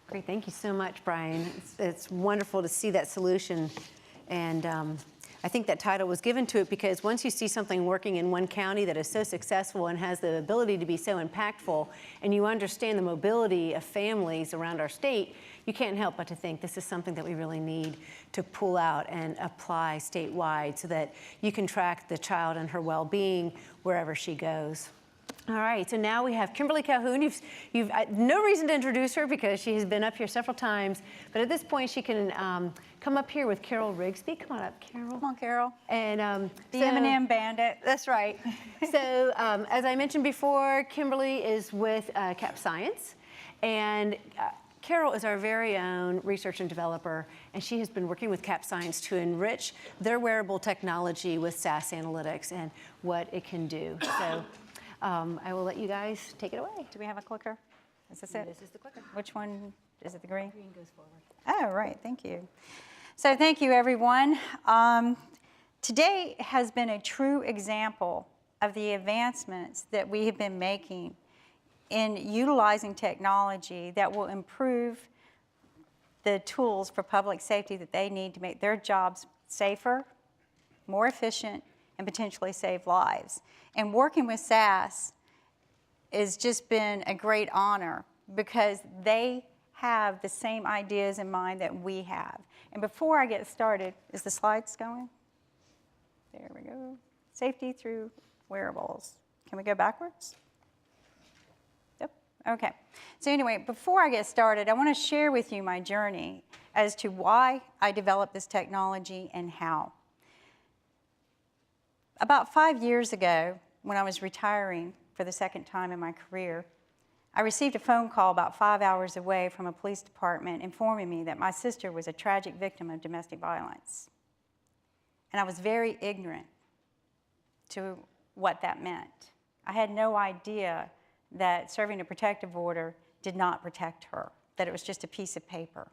Great, thank you so much, Brian. It's wonderful to see that solution. And I think that title was given to it because once you see something working in one county that is so successful and has the ability to be so impactful, and you understand the mobility of families around our state, you can't help but to think this is something that we really need to pull out and apply statewide so that you can track the child and her well-being wherever she goes. All right, so now we have Kimberly Calhoun. You've no reason to introduce her because she has been up here several times, but at this point she can come up here with Carol Rigsby. Come on up, Carol. Come on, Carol. And the M&M bandit. That's right. So as I mentioned before, Kimberly is with Cap Science, and Carol is our very own research and developer, and she has been working with Cap Science to enrich their wearable technology with SAS analytics and what it can do. So I will let you guys take it away. Do we have a clicker? Is this it? This is the clicker. Which one? Is it the green? Green goes forward. Oh, right. Thank you. So thank you, everyone. Today has been a true example of the advancements that we have been making in utilizing technology that will improve the tools for public safety that they need to make their jobs safer, more efficient, and potentially save lives. And working with SAS has just been a great honor because they have the same ideas in mind that we have. And before I get started, is the slides going? There we go. Safety through wearables. Can we go backwards? Yep, okay. So anyway, before I get started, I want to share with you my journey as to why I developed this technology and how. About 5 years ago, when I was retiring for the second time in my career, I received a phone call about 5 hours away from a police department informing me that my sister was a tragic victim of domestic violence. And I was very ignorant to what that meant. I had no idea that serving a protective order did not protect her, that it was just a piece of paper.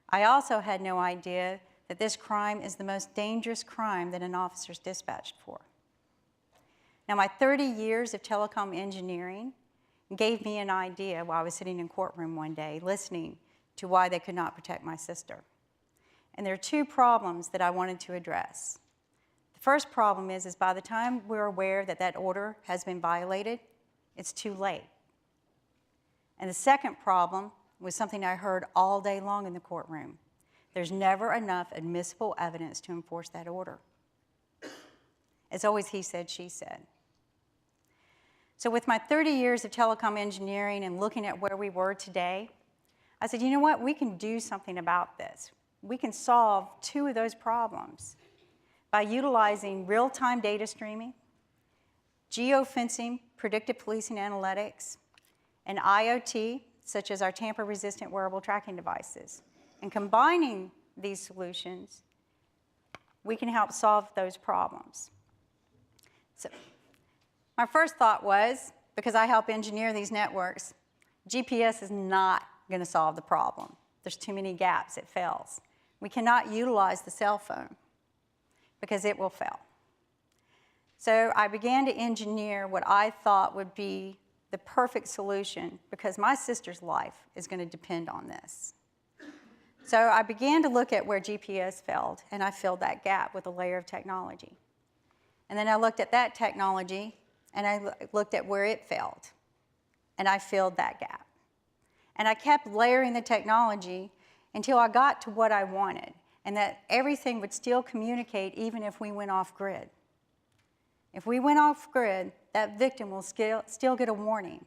I also had no idea that this crime is the most dangerous crime that an officer is dispatched for. Now, my 30 years of telecom engineering gave me an idea while I was sitting in courtroom one day listening to why they could not protect my sister. And there are two problems that I wanted to address. The first problem is by the time we're aware that that order has been violated, it's too late. And the second problem was something I heard all day long in the courtroom. There's never enough admissible evidence to enforce that order. It's always he said, she said. So with my 30 years of telecom engineering and looking at where we were today, I said, you know what, we can do something about this. We can solve two of those problems by utilizing real-time data streaming, geofencing, predictive policing analytics, and IoT, such as our tamper-resistant wearable tracking devices. And combining these solutions, we can help solve those problems. So my first thought was, because I help engineer these networks, GPS is not going to solve the problem. There's too many gaps, it fails. We cannot utilize the cell phone because it will fail. So I began to engineer what I thought would be the perfect solution because my sister's life is going to depend on this. So I began to look at where GPS failed, and I filled that gap with a layer of technology. And then I looked at that technology, and I looked at where it failed, and I filled that gap. And I kept layering the technology until I got to what I wanted, and that everything would still communicate even if we went off grid. If we went off grid, that victim will still get a warning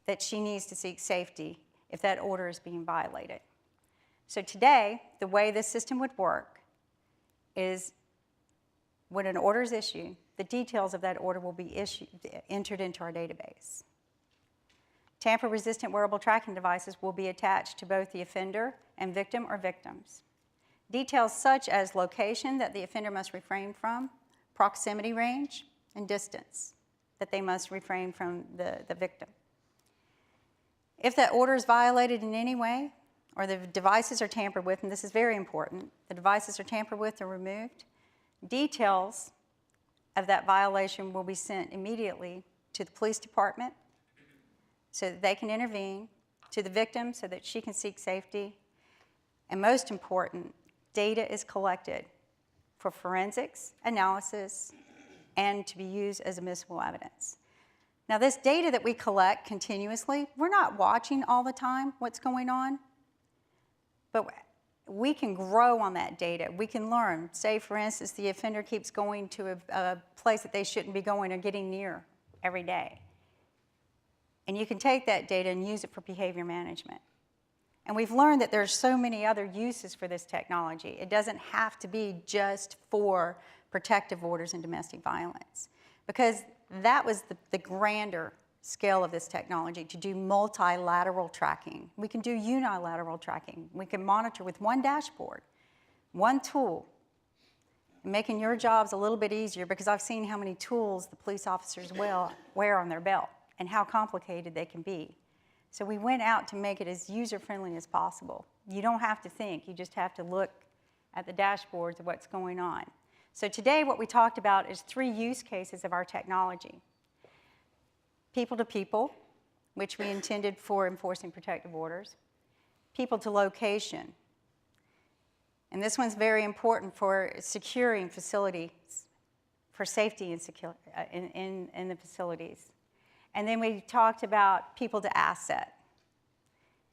that she needs to seek safety if that order is being violated. So today, the way this system would work is when an order is issued, the details of that order will be entered into our database. Tamper-resistant wearable tracking devices will be attached to both the offender and victim or victims. Details such as location that the offender must refrain from, proximity range, and distance that they must refrain from the victim. If that order is violated in any way, or the devices are tampered with, and this is very important, the devices are tampered with or removed, details of that violation will be sent immediately to the police department so that they can intervene to the victim so that she can seek safety. And most important, data is collected for forensics, analysis, and to be used as admissible evidence. Now, this data that we collect continuously, we're not watching all the time what's going on, but we can grow on that data. We can learn. Say, for instance, the offender keeps going to a place that they shouldn't be going or getting near every day. And you can take that data and use it for behavior management. And we've learned that there's so many other uses for this technology. It doesn't have to be just for protective orders and domestic violence, because that was the grander scale of this technology, to do multilateral tracking. We can do unilateral tracking. We can monitor with one dashboard, one tool, making your jobs a little bit easier, because I've seen how many tools the police officers wear on their belt and how complicated they can be. So we went out to make it as user-friendly as possible. You don't have to think, you just have to look at the dashboards of what's going on. So today what we talked about is 3 use cases of our technology. People to people, which we intended for enforcing protective orders. People to location. And this one's very important for securing facilities, for safety in the facilities. And then we talked about people to asset.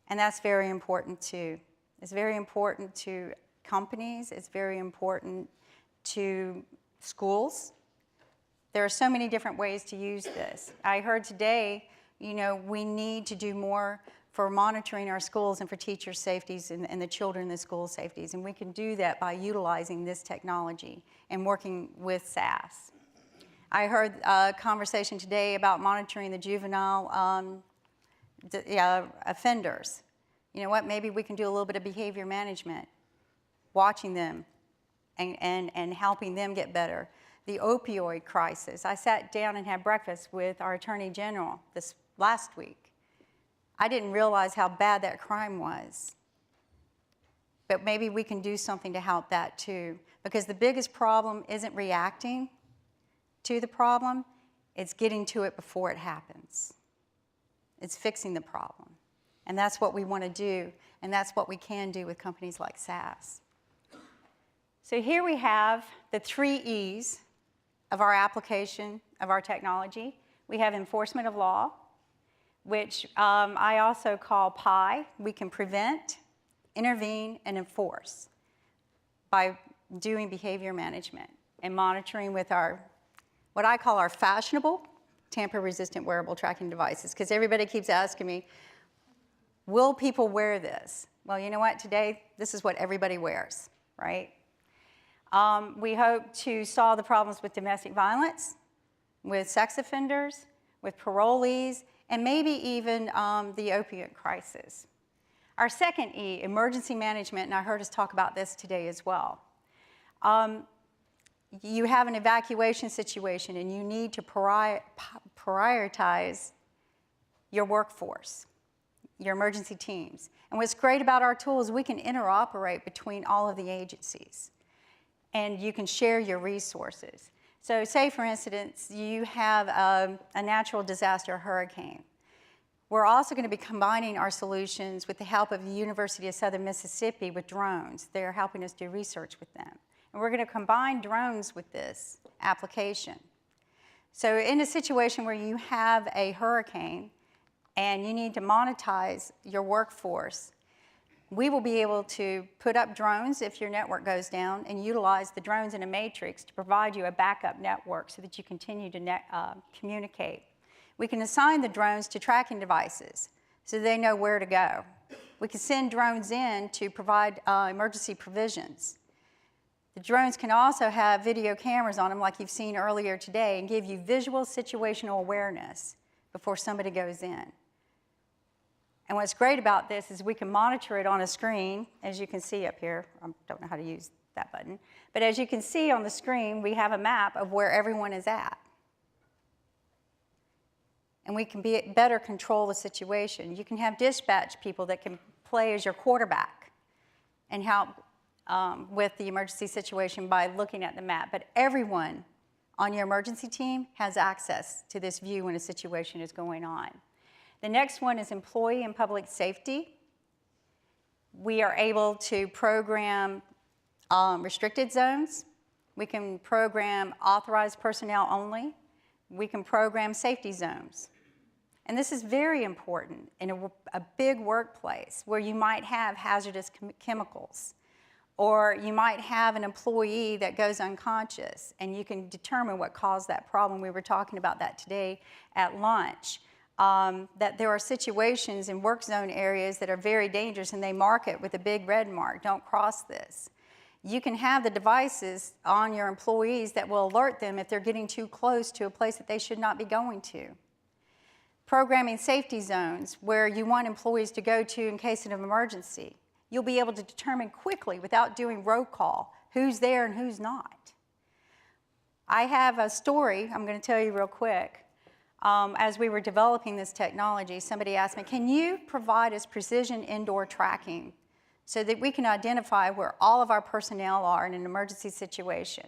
And that's very important too. It's very important to companies. It's very important to schools. There are so many different ways to use this. I heard today, we need to do more for monitoring our schools and for teacher safeties and the children in the school safeties. And we can do that by utilizing this technology and working with SAS. I heard a conversation today about monitoring the juvenile offenders. You know what, maybe we can do a little bit of behavior management, watching them and helping them get better. The opioid crisis. I sat down and had breakfast with our Attorney General this last week. I didn't realize how bad that crime was. But maybe we can do something to help that too. Because the biggest problem isn't reacting to the problem, it's getting to it before it happens. It's fixing the problem. And that's what we want to do, and that's what we can do with companies like SAS. So here we have the 3 E's of our application of our technology. We have enforcement of law, which I also call PI. We can prevent, intervene, and enforce by doing behavior management and monitoring with what I call our fashionable tamper-resistant wearable tracking devices, because everybody keeps asking me, will people wear this? Well, you know what? Today, this is what everybody wears, right? We hope to solve the problems with domestic violence, with sex offenders, with parolees, and maybe even the opiate crisis. Our second E, emergency management, and I heard us talk about this today as well. You have an evacuation situation and you need to prioritize your workforce, your emergency teams. And what's great about our tool is we can interoperate between all of the agencies. And you can share your resources. So say, for instance, you have a natural disaster, a hurricane. We're also going to be combining our solutions with the help of the University of Southern Mississippi with drones. They're helping us do research with them. And we're going to combine drones with this application. So in a situation where you have a hurricane and you need to monetize your workforce, we will be able to put up drones if your network goes down and utilize the drones in a matrix to provide you a backup network so that you continue to communicate. We can assign the drones to tracking devices so they know where to go. We can send drones in to provide emergency provisions. The drones can also have video cameras on them like you've seen earlier today and give you visual situational awareness before somebody goes in. And what's great about this is we can monitor it on a screen, as you can see up here. I don't know how to use that button. But as you can see on the screen, we have a map of where everyone is at. And we can better control the situation. You can have dispatch people that can play as your quarterback and help with the emergency situation by looking at the map. But everyone on your emergency team has access to this view when a situation is going on. The next one is employee and public safety. We are able to program restricted zones. We can program authorized personnel only. We can program safety zones. And this is very important in a big workplace where you might have hazardous chemicals, or you might have an employee that goes unconscious, and you can determine what caused that problem. We were talking about that today at lunch, that there are situations in work zone areas that are very dangerous, and they mark it with a big red mark, don't cross this. You can have the devices on your employees that will alert them if they're getting too close to a place that they should not be going to. Programming safety zones where you want employees to go to in case of an emergency. You'll be able to determine quickly without doing roll call who's there and who's not. I have a story I'm going to tell you real quick. As we were developing this technology, somebody asked me, can you provide us precision indoor tracking so that we can identify where all of our personnel are in an emergency situation?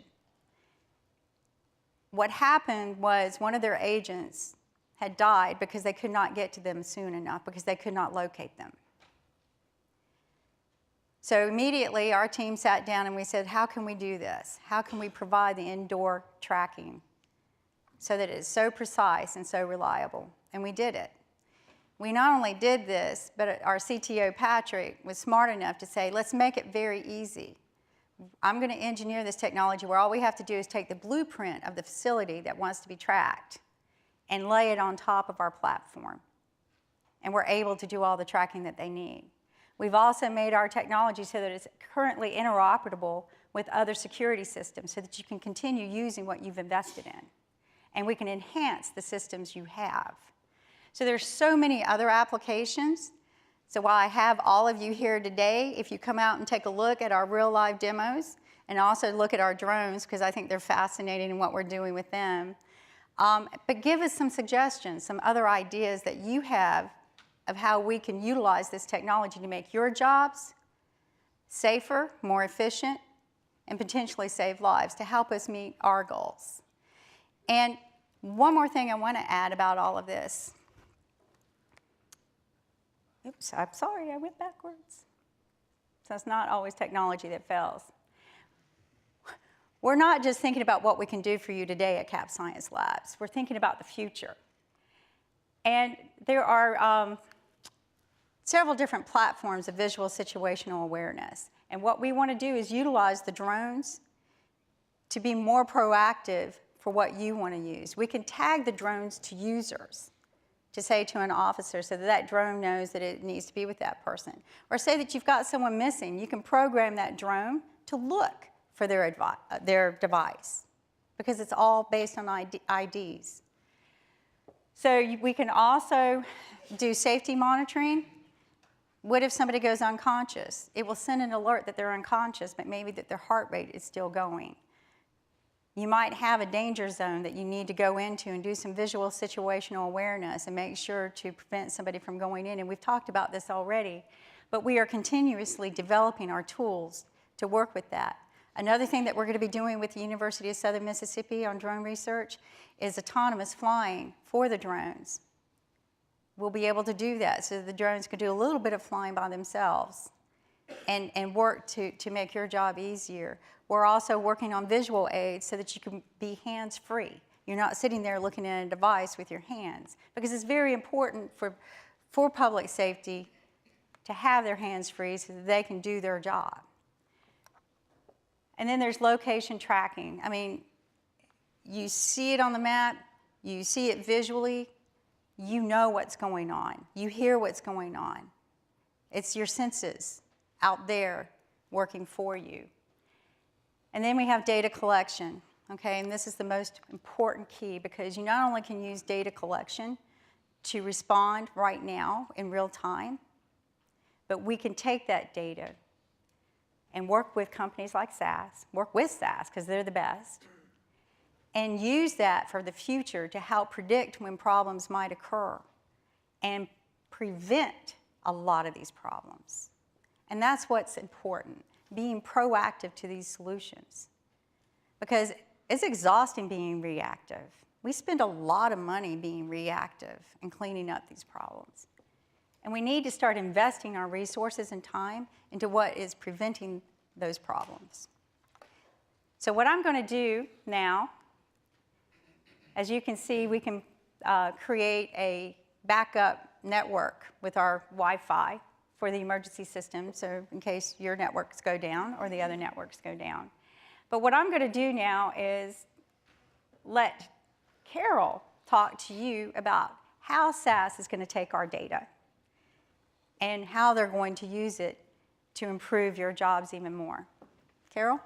What happened was one of their agents had died because they could not get to them soon enough, because they could not locate them. So immediately our team sat down and we said, how can we do this? How can we provide the indoor tracking so that it's so precise and so reliable? And we did it. We not only did this, but our CTO, Patrick, was smart enough to say, let's make it very easy. I'm going to engineer this technology where all we have to do is take the blueprint of the facility that wants to be tracked and lay it on top of our platform. And we're able to do all the tracking that they need. We've also made our technology so that it's currently interoperable with other security systems so that you can continue using what you've invested in. And we can enhance the systems you have. So there's so many other applications. So while I have all of you here today, if you come out and take a look at our real live demos and also look at our drones, because I think they're fascinating in what we're doing with them, but give us some suggestions, some other ideas that you have of how we can utilize this technology to make your jobs safer, more efficient, and potentially save lives to help us meet our goals. And one more thing I want to add about all of this. Oops, I'm sorry, I went backwards. So it's not always technology that fails. We're not just thinking about what we can do for you today at Cap Science Labs. We're thinking about the future. And there are several different platforms of visual situational awareness. And what we want to do is utilize the drones to be more proactive for what you want to use. We can tag the drones to users to say to an officer so that that drone knows that it needs to be with that person. Or say that you've got someone missing. You can program that drone to look for their device, because it's all based on IDs. So we can also do safety monitoring. What if somebody goes unconscious? It will send an alert that they're unconscious, but maybe that their heart rate is still going. You might have a danger zone that you need to go into and do some visual situational awareness and make sure to prevent somebody from going in. And we've talked about this already, but we are continuously developing our tools to work with that. Another thing that we're going to be doing with the University of Southern Mississippi on drone research is autonomous flying for the drones. We'll be able to do that so that the drones can do a little bit of flying by themselves and work to make your job easier. We're also working on visual aids so that you can be hands-free. You're not sitting there looking at a device with your hands, because it's very important for public safety to have their hands free so that they can do their job. And then there's location tracking. I mean, you see it on the map, you see it visually, you know what's going on. You hear what's going on. It's your senses out there working for you. And then we have data collection, okay? And this is the most important key, because you not only can use data collection to respond right now in real time, but we can take that data and work with companies like SAS, work with SAS because they're the best, and use that for the future to help predict when problems might occur and prevent a lot of these problems. And that's what's important, being proactive to these solutions. Because it's exhausting being reactive. We spend a lot of money being reactive and cleaning up these problems. And we need to start investing our resources and time into what is preventing those problems. So what I'm going to do now, as you can see, we can create a backup network with our Wi-Fi for the emergency system, so in case your networks go down or the other networks go down. But what I'm going to do now is let Carol talk to you about how SAS is going to take our data and how they're going to use it to improve your jobs even more. Carol?